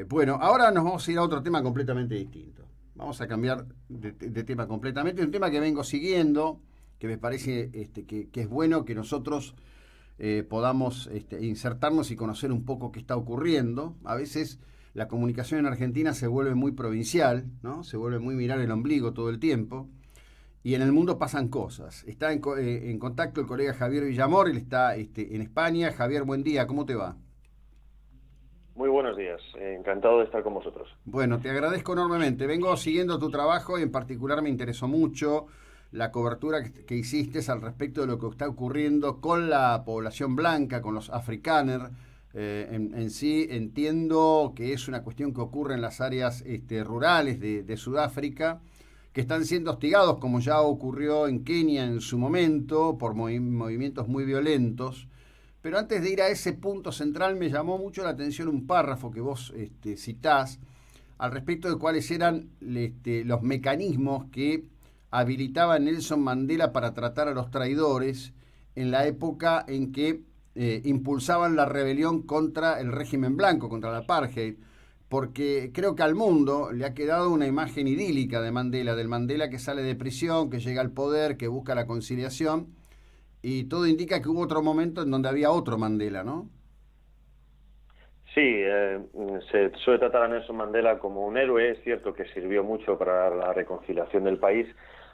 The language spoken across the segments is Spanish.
Bueno, ahora nos vamos a ir a otro tema completamente distinto. Vamos a cambiar de tema completamente. Un tema que vengo siguiendo, que me parece que es bueno que nosotros podamos insertarnos y conocer un poco qué está ocurriendo. A veces la comunicación en Argentina se vuelve muy provincial, ¿no? Se vuelve muy mirar el ombligo todo el tiempo. Y en el mundo pasan cosas. Está en contacto el colega Javier Villamor, él está en España. Javier, buen día, ¿cómo te va? Muy buenos días, encantado de estar con vosotros. Bueno, te agradezco enormemente. Vengo siguiendo tu trabajo y en particular me interesó mucho la cobertura que hiciste al respecto de lo que está ocurriendo con la población blanca, con los afrikaners. En sí entiendo que es una cuestión que ocurre en las áreas rurales de Sudáfrica, que están siendo hostigados, como ya ocurrió en Kenia en su momento, por movimientos muy violentos. Pero antes de ir a ese punto central me llamó mucho la atención un párrafo que vos citás al respecto de cuáles eran los mecanismos que habilitaba Nelson Mandela para tratar a los traidores en la época en que impulsaban la rebelión contra el régimen blanco, contra la apartheid, porque creo que al mundo le ha quedado una imagen idílica de Mandela, del Mandela que sale de prisión, que llega al poder, que busca la conciliación, y todo indica que hubo otro momento en donde había otro Mandela, ¿no? Sí, se suele tratar a Nelson Mandela como un héroe, es cierto que sirvió mucho para la reconciliación del país,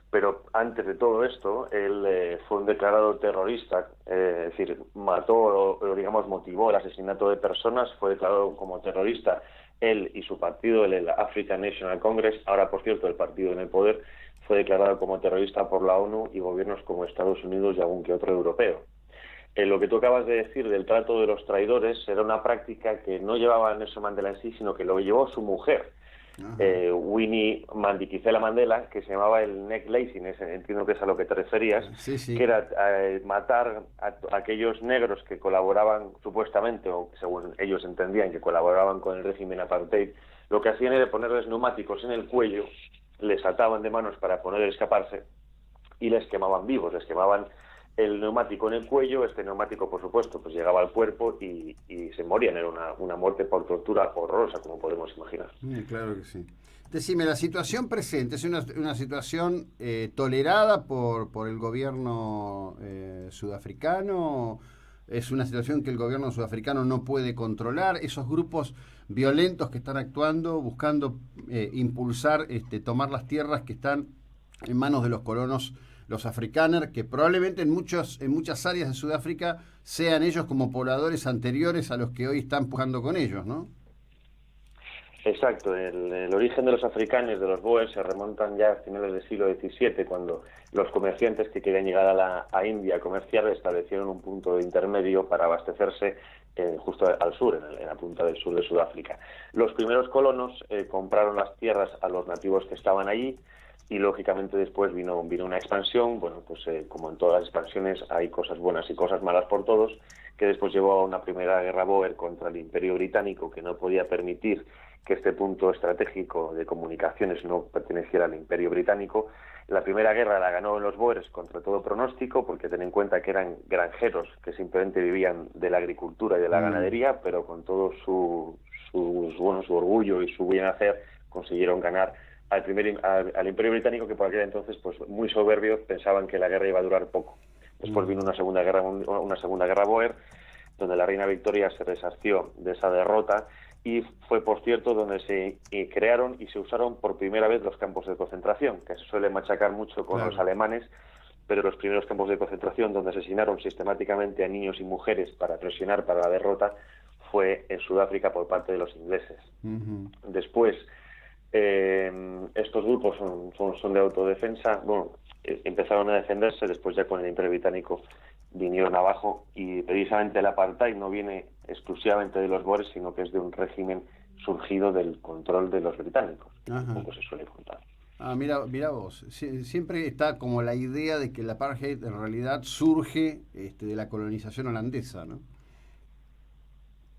pero antes de todo esto, él fue un declarado terrorista, es decir, mató o, digamos, motivó el asesinato de personas, fue declarado como terrorista él y su partido, el African National Congress, ahora por cierto el partido en el poder, fue declarado como terrorista por la ONU y gobiernos como Estados Unidos y algún que otro europeo. Lo que tú acabas de decir del trato de los traidores era una práctica que no llevaba Nelson Mandela en sí, sino que lo llevó su mujer, Ajá. Winnie Mandikizela Mandela, que se llamaba el neck lacing, entiendo que es a lo que te referías, Sí, que sí. era matar a aquellos negros que colaboraban supuestamente, o según ellos entendían, que colaboraban con el régimen apartheid. Lo que hacían era ponerles neumáticos en el cuello, les ataban de manos para poder escaparse y les quemaban vivos, les quemaban el neumático en el cuello. Este neumático, por supuesto, pues llegaba al cuerpo y se morían. Era una muerte por tortura horrorosa, como podemos imaginar. Claro que sí. Decime, la situación presente es una situación tolerada por el gobierno sudafricano. Es una situación que el gobierno sudafricano no puede controlar. Esos grupos violentos que están actuando, buscando impulsar, tomar las tierras que están en manos de los colonos, los afrikaners, que probablemente en muchas áreas de Sudáfrica sean ellos como pobladores anteriores a los que hoy están pujando con ellos, ¿no? Exacto, el origen de los africanos, de los boers, se remontan ya a finales del siglo XVII, cuando los comerciantes que querían llegar a India a comerciar establecieron un punto de intermedio para abastecerse justo al sur, en la punta del sur de Sudáfrica. Los primeros colonos compraron las tierras a los nativos que estaban allí y, lógicamente, después vino una expansión. Bueno, pues como en todas las expansiones hay cosas buenas y cosas malas por todos, que después llevó a una primera guerra Boer contra el Imperio Británico, que no podía permitir que este punto estratégico de comunicaciones no perteneciera al Imperio Británico. La primera guerra la ganó los Boers contra todo pronóstico, porque ten en cuenta que eran granjeros que simplemente vivían de la agricultura y de la Mm. ganadería, pero con todo su orgullo y su buen hacer consiguieron ganar al Imperio Británico, que por aquel entonces, pues muy soberbios, pensaban que la guerra iba a durar poco. Después vino Mm. una segunda guerra Boer, donde la reina Victoria se resarció de esa derrota, y fue, por cierto, donde se crearon y se usaron por primera vez los campos de concentración, que se suele machacar mucho con los Claro. alemanes, pero los primeros campos de concentración donde asesinaron sistemáticamente a niños y mujeres para presionar para la derrota fue en Sudáfrica por parte de los ingleses. Ujú. Después, estos grupos son de autodefensa. Bueno, empezaron a defenderse, después ya con el Imperio Británico vinieron abajo, y precisamente el apartheid no viene exclusivamente de los boers, sino que es de un régimen surgido del control de los británicos, un Ajá. poco se suele contar. Mira vos, siempre está como la idea de que el apartheid en realidad surge de la colonización holandesa, ¿no?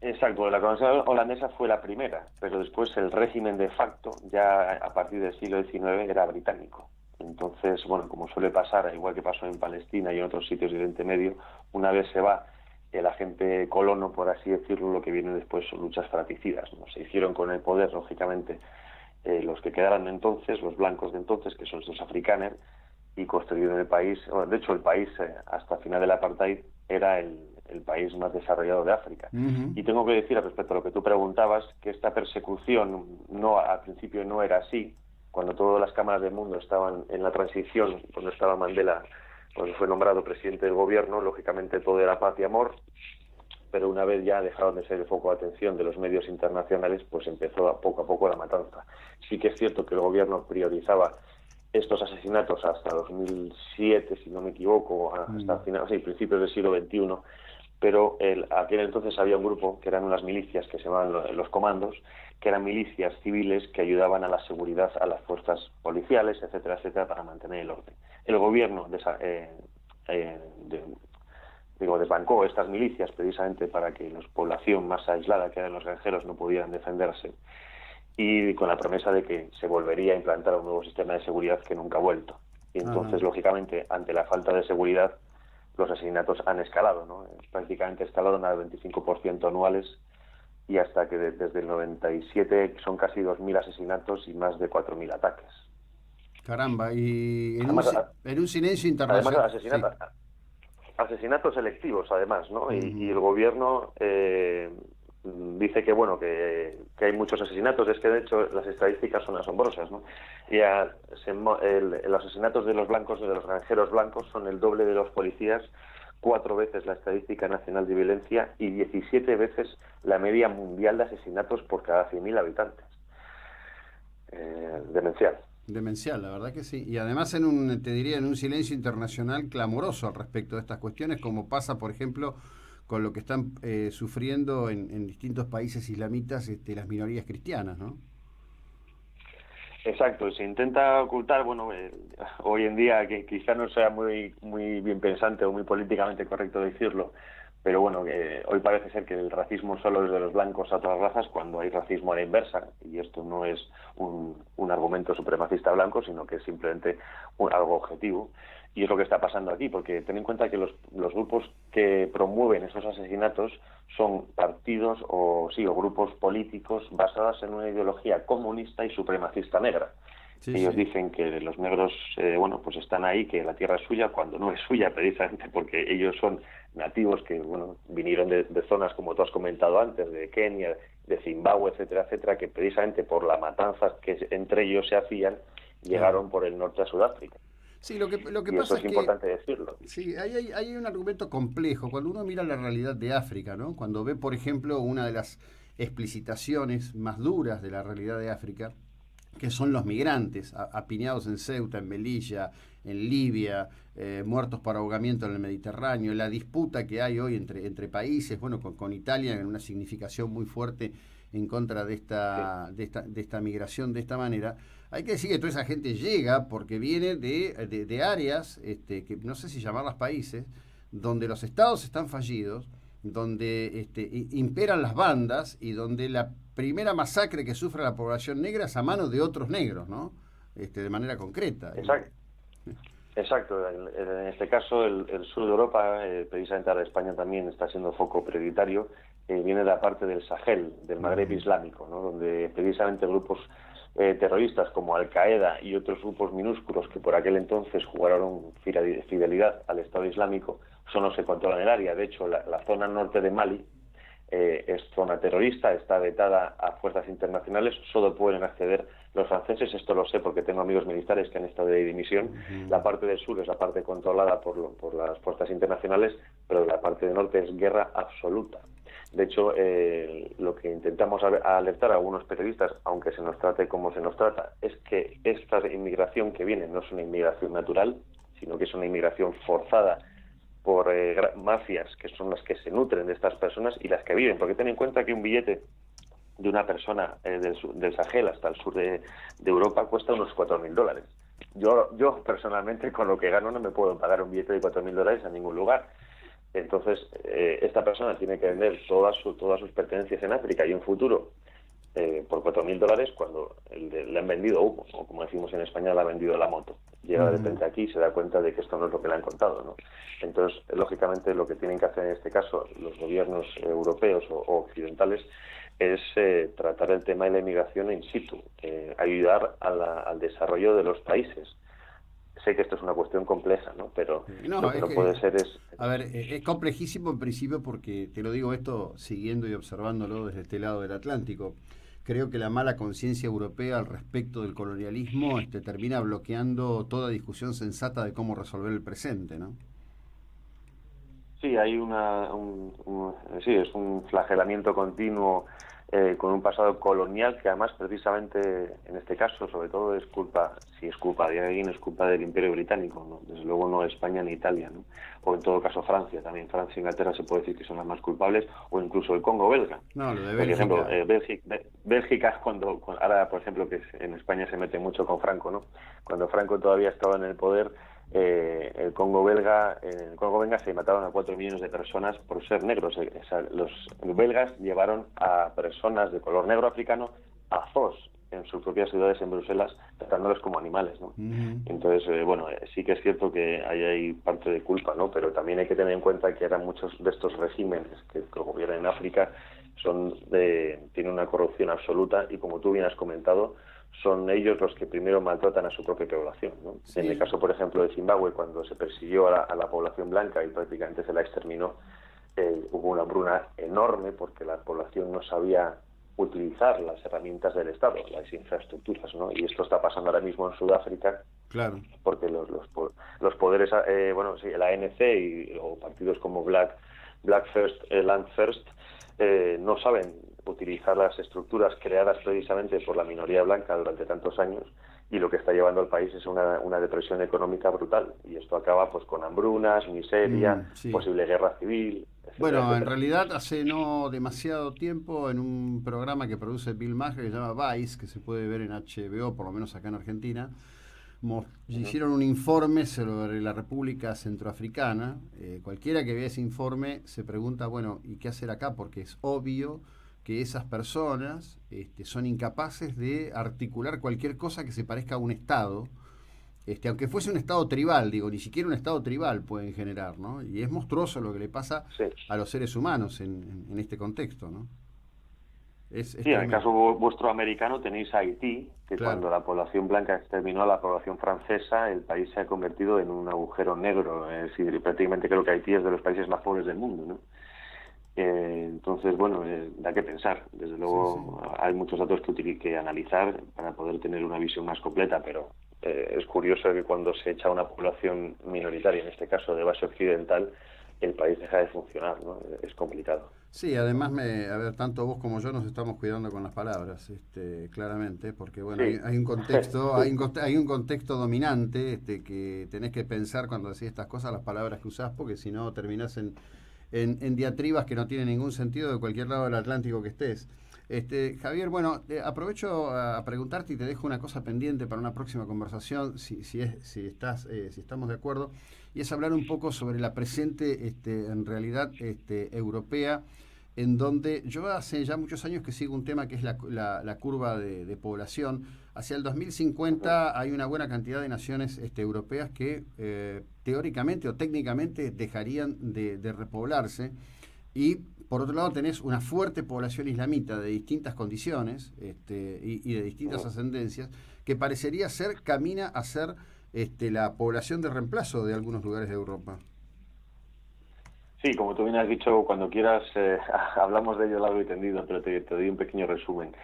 Exacto, la colonización holandesa fue la primera, pero después el régimen de facto, ya a partir del siglo XIX, era británico. Entonces, bueno, como suele pasar, igual que pasó en Palestina y en otros sitios de Oriente Medio, una vez se va el agente colono, por así decirlo, lo que viene después son luchas fratricidas, ¿no? Se hicieron con el poder, lógicamente, los que quedaron entonces, los blancos de entonces, que son estos africanos, y construyeron el país. Bueno, de hecho, el país, hasta el final del apartheid, era el país más desarrollado de África. Y tengo que decir, respecto a lo que tú preguntabas, que esta persecución al principio no era así. Cuando todas las cámaras del mundo estaban en la transición, cuando estaba Mandela, cuando fue nombrado presidente del gobierno, lógicamente todo era paz y amor, pero una vez ya dejaron de ser el foco de atención de los medios internacionales, pues empezó poco a poco la matanza. Sí que es cierto que el gobierno priorizaba estos asesinatos hasta 2007, si no me equivoco, hasta principios del siglo XXI, pero aquel entonces había un grupo que eran unas milicias que se llamaban los comandos, que eran milicias civiles que ayudaban a la seguridad a las fuerzas policiales, etcétera, etcétera, para mantener el orden. El gobierno desbancó estas milicias precisamente para que la población más aislada, que eran los granjeros, no pudieran defenderse, y con la promesa de que se volvería a implantar un nuevo sistema de seguridad que nunca ha vuelto. Y entonces, lógicamente, ante la falta de seguridad, los asesinatos han escalado, ¿no? Prácticamente escalaron al 25% anuales, y hasta que desde el 97 son casi 2.000 asesinatos y más de 4.000 ataques. Caramba, y además, en un silencio internacional. Además, asesinatos selectivos, además, ¿no? Y el gobierno dice que, bueno, que hay muchos asesinatos. Es que, de hecho, las estadísticas son asombrosas, ¿no? Los asesinatos de los blancos, de los granjeros blancos, son el doble de los policías, 4 veces la estadística nacional de violencia y 17 veces la media mundial de asesinatos por cada 100.000 habitantes. Demencial. Demencial, la verdad que sí. Y además te diría, en un silencio internacional clamoroso al respecto de estas cuestiones, como pasa, por ejemplo, con lo que están sufriendo en distintos países islamitas las minorías cristianas, ¿no? Exacto, se intenta ocultar, bueno, hoy en día, que quizá no sea muy bien pensante o muy políticamente correcto decirlo, pero bueno, hoy parece ser que el racismo solo es de los blancos a otras razas, cuando hay racismo a la inversa, y esto no es un argumento supremacista blanco, sino que es simplemente algo objetivo. Y es lo que está pasando aquí, porque ten en cuenta que los grupos que promueven esos asesinatos son partidos o grupos políticos basados en una ideología comunista y supremacista negra. Ellos dicen que los negros, pues están ahí, que la tierra es suya, cuando no es suya, precisamente porque ellos son nativos que, vinieron de zonas, como tú has comentado antes, de Kenia, de Zimbabue, etcétera, etcétera, que precisamente por la matanza que entre ellos se hacían, llegaron por el norte a Sudáfrica. Sí, lo que y pasa eso es importante decirlo. Sí, hay un argumento complejo. Cuando uno mira la realidad de África, ¿no? Cuando ve, por ejemplo, una de las explicitaciones más duras de la realidad de África, que son los migrantes, apiñados en Ceuta, en Melilla, en Libia, muertos por ahogamiento en el Mediterráneo, la disputa que hay hoy entre países, con Italia en una significación muy fuerte en contra de esta migración de esta manera. Hay que decir que toda esa gente llega porque viene de áreas, que no sé si llamarlas países, donde los estados están fallidos, donde imperan las bandas y donde la primera masacre que sufre la población negra es a manos de otros negros, ¿no? De manera concreta. Exacto. En este caso, el sur de Europa, precisamente ahora España también está siendo foco prioritario, viene de la parte del Sahel, del Magreb islámico, ¿no? Donde precisamente grupos terroristas como Al-Qaeda y otros grupos minúsculos que por aquel entonces jugaron fidelidad al Estado Islámico solo se controlan el área. De hecho, la zona norte de Mali es zona terrorista, está vetada a fuerzas internacionales, solo pueden acceder los franceses. Esto lo sé porque tengo amigos militares que han estado de dimisión. La parte del sur es la parte controlada por las fuerzas internacionales, pero la parte del norte es guerra absoluta. De hecho, lo que intentamos alertar a algunos periodistas, aunque se nos trate como se nos trata, es que esta inmigración que viene no es una inmigración natural, sino que es una inmigración forzada por mafias, que son las que se nutren de estas personas y las que viven. Porque ten en cuenta que un billete de una persona del Sahel hasta el sur de Europa cuesta unos $4.000. Yo personalmente, con lo que gano, no me puedo pagar un billete de $4.000 a ningún lugar. Entonces, esta persona tiene que vender todas sus pertenencias en África y en futuro por $4.000 cuando le han vendido humo, o como decimos en España, le ha vendido la moto. Llega de repente aquí y se da cuenta de que esto no es lo que le han contado, ¿no? Entonces, lógicamente, lo que tienen que hacer en este caso los gobiernos europeos o occidentales es tratar el tema de la inmigración in situ, ayudar al desarrollo de los países. Sé que esto es una cuestión compleja, ¿no? Pero No, lo que no puede ser es... A ver, es complejísimo en principio porque, te lo digo esto siguiendo y observándolo desde este lado del Atlántico. Creo que la mala conciencia europea al respecto del colonialismo termina bloqueando toda discusión sensata de cómo resolver el presente, ¿no? Sí, hay sí, es un flagelamiento continuo con un pasado colonial que además precisamente en este caso sobre todo es culpa, si es culpa de alguien, es culpa del Imperio Británico, ¿no? Desde luego no España ni Italia, ¿no? O en todo caso Francia, también Francia e Inglaterra se puede decir que son las más culpables, o incluso el Congo belga. No, lo de Por ejemplo, Bélgica. Bélgica ahora por ejemplo que en España se mete mucho con Franco, ¿no? Cuando Franco todavía estaba en el poder, el Congo belga, en el Congo belga se mataron a 4 millones de personas por ser negros. Los belgas llevaron a personas de color negro africano a zoos en sus propias ciudades en Bruselas, tratándolos como animales, ¿no? Entonces, sí que es cierto que hay parte de culpa, ¿no? Pero también hay que tener en cuenta que eran muchos de estos regímenes que gobiernan en África tienen una corrupción absoluta y, como tú bien has comentado, son ellos los que primero maltratan a su propia población, ¿no? Sí. En el caso, por ejemplo, de Zimbabue, cuando se persiguió a la población blanca y prácticamente se la exterminó, hubo una hambruna enorme porque la población no sabía utilizar las herramientas del Estado, las infraestructuras, ¿no? Y esto está pasando ahora mismo en Sudáfrica, claro, porque los poderes, la ANC o partidos como Black First, Land First, no saben utilizar las estructuras creadas precisamente por la minoría blanca durante tantos años, y lo que está llevando al país es una depresión económica brutal, y esto acaba pues con hambrunas, miseria, sí. Posible guerra civil, etcétera, bueno, etcétera. En realidad hace no demasiado tiempo, en un programa que produce Bill Maher que se llama Vice, que se puede ver en HBO, por lo menos acá en Argentina, hicieron un informe sobre la República Centroafricana. Cualquiera que vea ese informe se pregunta, bueno, ¿y qué hacer acá? Porque es obvio que esas personas son incapaces de articular cualquier cosa que se parezca a un Estado, aunque fuese un Estado tribal, digo, ni siquiera un Estado tribal pueden generar, ¿no? Y es monstruoso lo que le pasa a los seres humanos en este contexto, ¿no? Sí, en el caso vuestro americano tenéis a Haití, que claro, cuando la población blanca exterminó a la población francesa, el país se ha convertido en un agujero negro. Es decir, prácticamente creo que Haití es de los países más pobres del mundo, ¿no? Entonces, da que pensar. Desde luego hay muchos datos que analizar para poder tener una visión más completa, pero es curioso que cuando se echa a una población minoritaria, en este caso de base occidental, el país deja de funcionar, ¿no? Es complicado. Sí, además, tanto vos como yo nos estamos cuidando con las palabras, claramente, porque hay un contexto, hay un contexto dominante, que tenés que pensar cuando decís estas cosas las palabras que usás, porque si no terminás en diatribas que no tienen ningún sentido de cualquier lado del Atlántico que estés. Javier, aprovecho a preguntarte y te dejo una cosa pendiente para una próxima conversación, si estamos de acuerdo, y es hablar un poco sobre la presente, en realidad, europea, en donde yo hace ya muchos años que sigo un tema que es la curva de población. Hacia el 2050 hay una buena cantidad de naciones europeas que teóricamente o técnicamente dejarían de repoblarse, y por otro lado tenés una fuerte población islamita de distintas condiciones y de distintas ascendencias, que parecería camina a ser la población de reemplazo de algunos lugares de Europa. Sí, como tú bien has dicho, cuando quieras hablamos de ello largo y tendido, pero te doy un pequeño resumen.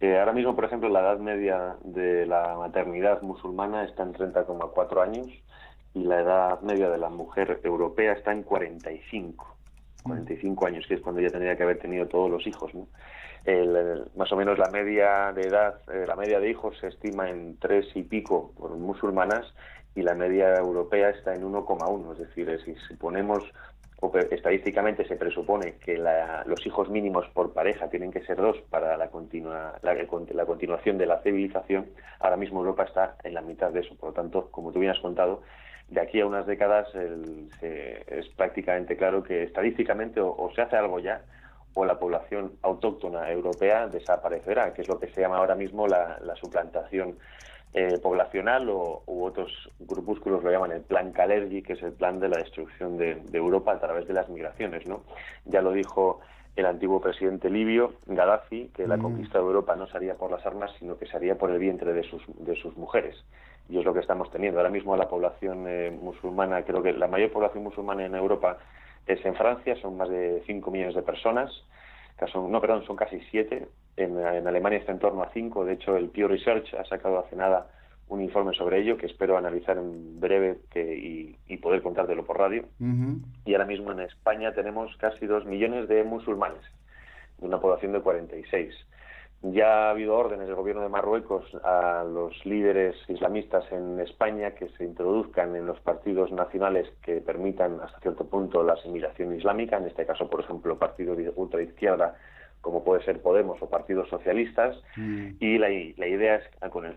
Ahora mismo, por ejemplo, la edad media de la maternidad musulmana está en 30,4 años y la edad media de la mujer europea está en 45 años, que es cuando ya tendría que haber tenido todos los hijos, ¿no? Más o menos la media de edad, la media de hijos se estima en 3 y pico por musulmanas, y la media europea está en 1,1, es decir, si ponemos, estadísticamente se presupone que los hijos mínimos por pareja tienen que ser 2 para la continuación de la civilización. Ahora mismo Europa está en la mitad de eso, por lo tanto, como tú bien has contado, de aquí a unas décadas es prácticamente claro que estadísticamente o se hace algo ya, o la población autóctona europea desaparecerá, que es lo que se llama ahora mismo la suplantación poblacional, u otros grupúsculos lo llaman el plan Kalergi, que es el plan de la destrucción de Europa a través de las migraciones, ¿no? Ya lo dijo el antiguo presidente libio, Gaddafi, que la conquista de Europa no se haría por las armas, sino que se haría por el vientre de sus mujeres. Y es lo que estamos teniendo. Ahora mismo la población musulmana, creo que la mayor población musulmana en Europa es en Francia, son más de 5 millones de personas. Son casi 7. En Alemania está en torno a 5. De hecho, el Pew Research ha sacado hace nada un informe sobre ello que espero analizar en breve y poder contártelo por radio. Y ahora mismo en España tenemos casi 2 millones de musulmanes, de una población de 46. Ya ha habido órdenes del gobierno de Marruecos a los líderes islamistas en España que se introduzcan en los partidos nacionales que permitan hasta cierto punto la asimilación islámica, en este caso, por ejemplo, partidos de ultraizquierda como puede ser Podemos o partidos socialistas, y la idea es, con el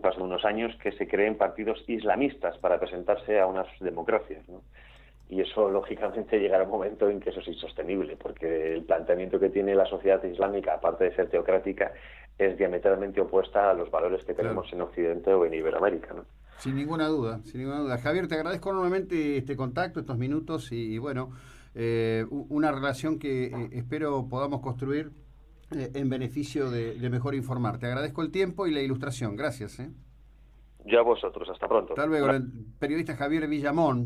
paso de unos años, que se creen partidos islamistas para presentarse a unas democracias, ¿no? Y eso, lógicamente, llegará un momento en que eso es insostenible, porque el planteamiento que tiene la sociedad islámica, aparte de ser teocrática, es diametralmente opuesta a los valores que tenemos en Occidente o en Iberoamérica, ¿no? Sin ninguna duda, sin ninguna duda. Javier, te agradezco enormemente este contacto, estos minutos y bueno, una relación que espero podamos construir en beneficio de mejor informar. Te agradezco el tiempo y la ilustración. Gracias. Ya a vosotros. Hasta pronto. Hasta luego. El periodista Javier Villamón.